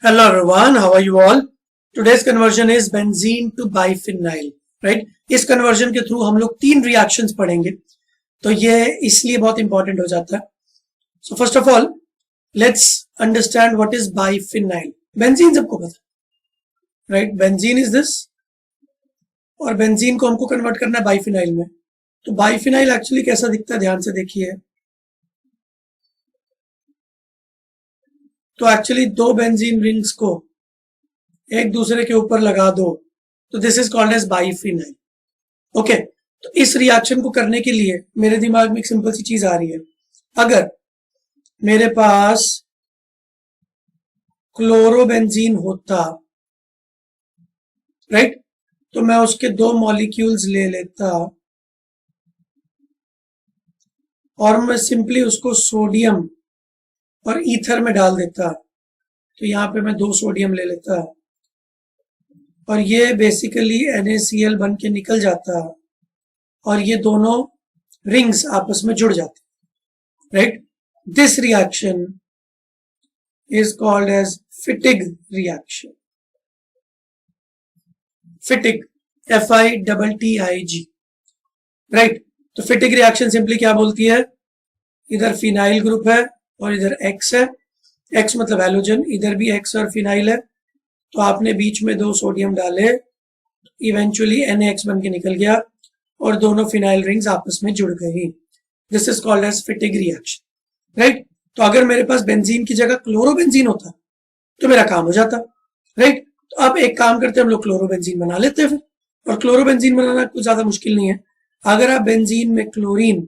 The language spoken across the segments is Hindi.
Hello everyone, how are you all? Today's conversion is benzene to biphenyl, right? इस conversion के through हम लोग 3 reactions पढ़ेंगे, तो ये इसलिए बहुत important हो जाता है. So first of all, let's understand what is biphenyl. Benzene सबको पता है, right? Benzene is this, और benzene को हमको convert करना है biphenyl में. तो biphenyl actually कैसा दिखता है, ध्यान से देखिए. तो एक्चुअली दो बेंजीन रिंग्स को एक दूसरे के ऊपर लगा दो, तो this is called as biphenyl. Okay, तो इस रिएक्शन को करने के लिए मेरे दिमाग में एक सिंपल सी चीज आ रही है. अगर मेरे पास क्लोरोबेंजीन होता, राइट, तो मैं उसके 2 मॉलिक्यूल्स ले लेता और मैं सिंपली उसको सोडियम और ईथर में डाल देता. तो यहां पे मैं 2 सोडियम ले लेता और ये बेसिकली NaCl बन के निकल जाता और ये दोनों रिंग्स आपस में जुड़ जाते, right. This reaction is called as Fittig reaction. Fittig, FITTIG, right. तो फिटिग रिएक्शन सिंपली क्या बोलती है, इधर फिनाइल ग्रुप है और इधर X है. X मतलब हैलोजन, इधर भी X और फिनाइल है, तो आपने बीच में 2 सोडियम डाले, इवेंचुअली NaX बन के निकल गया और दोनों फिनाइल रिंग्स आपस में जुड़ गई. This is called as Fittig reaction, right. तो अगर मेरे पास बेंजीन की जगह क्लोरोबेंजीन होता तो मेरा काम हो जाता, राइट. तो अब एक काम करते हैं, हम लोग क्लोरोबेंजीन बना लेते हैं फिर. और क्लोरोबेंजीन बनाना कुछ ज्यादा मुश्किल नहीं है. अगर आप बेंजीन में क्लोरीन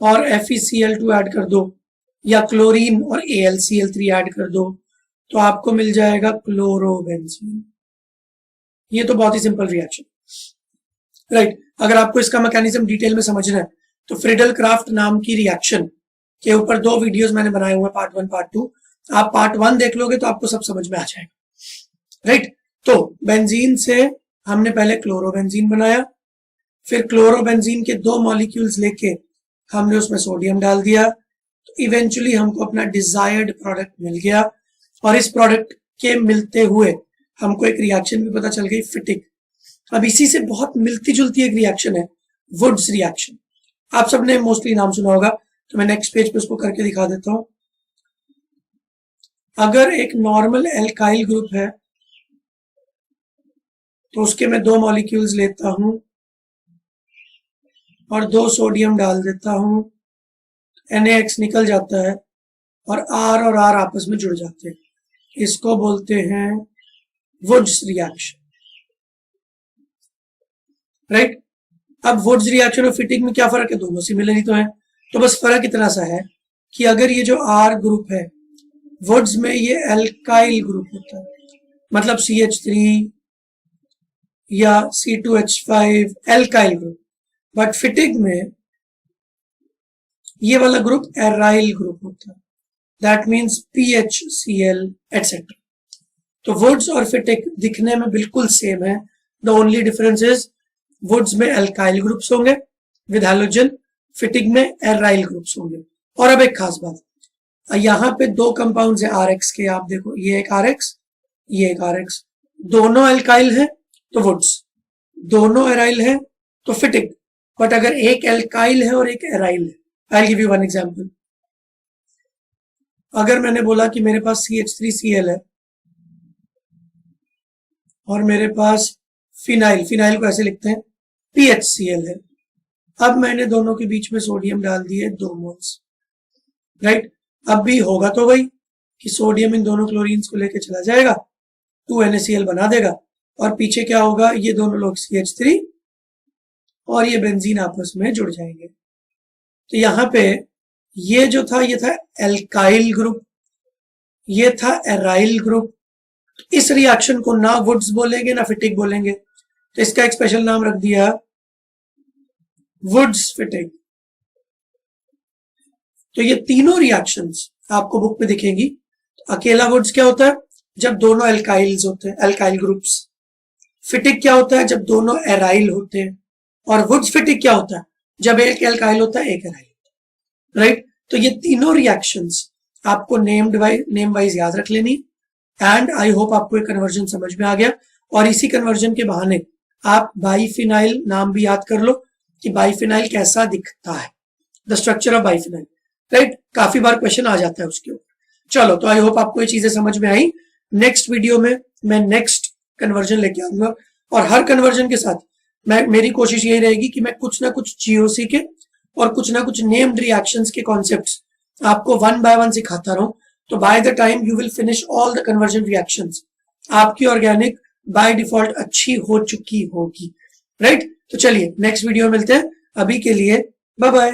और FeCl2 ऐड कर दो या क्लोरीन और AlCl3 ऐड कर दो, तो आपको मिल जाएगा क्लोरोबेंजीन. ये तो बहुत ही सिंपल रिएक्शन, राइट. अगर आपको इसका मैकेनिज्म डिटेल में समझना है तो फ्रिडल क्राफ्ट नाम की रिएक्शन के ऊपर 2 वीडियोस मैंने बनाए हुए, पार्ट 1 पार्ट 2. आप पार्ट 1 देख लोगे तो आपको सब समझ में आ जाएगा, राइट. तो बेंजीन से हमने पहले क्लोरोबेंजीन बनाया, फिर क्लोरोबेंजीन के 2 मॉलिक्यूल्स लेके हमने उसमें सोडियम डाल दिया, तो इवेंचुअली हमको अपना डिजायर्ड प्रोडक्ट मिल गया. और इस प्रोडक्ट के मिलते हुए हमको एक रिएक्शन भी पता चल गई, फिटिग. अब इसी से बहुत मिलती जुलती एक रिएक्शन है, वुड्स रिएक्शन. आप सबने मोस्टली नाम सुना होगा, तो मैं नेक्स्ट पेज पे उसको करके दिखा देता हूं. अगर एक नॉर्मल एल्काइल ग्रुप है तो उसके मैं 2 मॉलिक्यूल्स लेता हूं और 2 सोडियम डाल देता हूं, NaX निकल जाता है और R और R आपस में जुड़ जाते हैं. इसको बोलते हैं वुड्स रिएक्शन, राइट. अब वुड्स रिएक्शन और फिटिग में क्या फर्क है, दोनों सिमिलर ही तो है. तो बस फर्क इतना सा है कि अगर ये जो R ग्रुप है वुड्स में, ये एल्काइल ग्रुप होता है, मतलब CH3 या C2H5 एल्काइल ग्रुप. बट फिटिग में ये वाला ग्रुप एराइल ग्रुप होता है, दैट मीन्स PHCl एटसेट्रा. तो वुड्स और फिटिग दिखने में बिल्कुल सेम है. The only difference is Wurtz में एल्काइल ग्रुप्स होंगे विद हैलोजन, फिटिग में एराइल ग्रुप्स होंगे. और अब एक खास बात, यहाँ पे 2 कंपाउंड्स है RX के, आप देखो, ये एक RX, ये एक RX. दोनों एल्काइल है तो वुड्स, दोनों एराइल है तो फिटिग. बट अगर एक एल्काइल है और एक एराइल है, I give you one example. अगर मैंने बोला कि मेरे पास CH3Cl है और मेरे पास फिनाइल, फिनाइल को ऐसे लिखते हैं PHCl है. अब मैंने दोनों के बीच में सोडियम डाल दिए 2 मोल्स, राइट. अब भी होगा तो वही कि सोडियम इन दोनों क्लोरीन्स को लेके चला जाएगा, 2 NaCl बना देगा और पीछे क्या होगा, ये दोनों लोग CH3 और ये बेंजीन आपस में जुड़ जाएंगे. तो यहाँ पे ये जो था, ये था एल्काइल ग्रुप, ये था एराइल ग्रुप. इस रिएक्शन को ना वुड्स बोलेंगे ना फिटिग बोलेंगे, तो इसका एक स्पेशल नाम रख दिया, वुड्स फिटिग. तो ये तीनों रिएक्शंस आपको बुक पे दिखेंगी. तो अकेला वुड्स क्या होता है, जब दोनों एल्काइल्स होते हैं, एल्काइल ग्रुप्स. फिटिग क्या होता है, जब दोनों एराइल होते हैं. और वुड्स फिटिग क्या होता है, जब एक एल्काइल होता है, एक एराइल होता है, राइट. तो ये तीनों रिएक्शंस आपको नेम वाइज याद रख लेनी. एंड आई होप आपको ये कन्वर्जन समझ में आ गया, और इसी कन्वर्जन के बहाने आप बाइफिनाइल नाम भी याद कर लो कि बाइफिनाइल कैसा दिखता है, the structure of biphenyl, right. काफी बार क्वेश्चन आ जाता है उसके ऊपर। चलो, तो आई होप आपको ये चीजें समझ में आई। नेक्स्ट वीडियो में मैं नेक्स्ट कन्वर्जन लेके आऊंगा, और हर कन्वर्जन के साथ मेरी कोशिश यही रहेगी कि मैं कुछ ना कुछ जीओसी के और कुछ ना कुछ नेम्ड रिएक्शंस के कॉन्सेप्ट्स आपको वन बाय वन सिखाता रहूं। तो by the time you will finish all the conversion reactions, आपकी ऑर्गेनिक बाय डिफॉल्ट अच्छी हो चुकी होगी, राइट। तो चलिए नेक्स्ट वीडियो में मिलते हैं, अभी के लिए बाय बाय।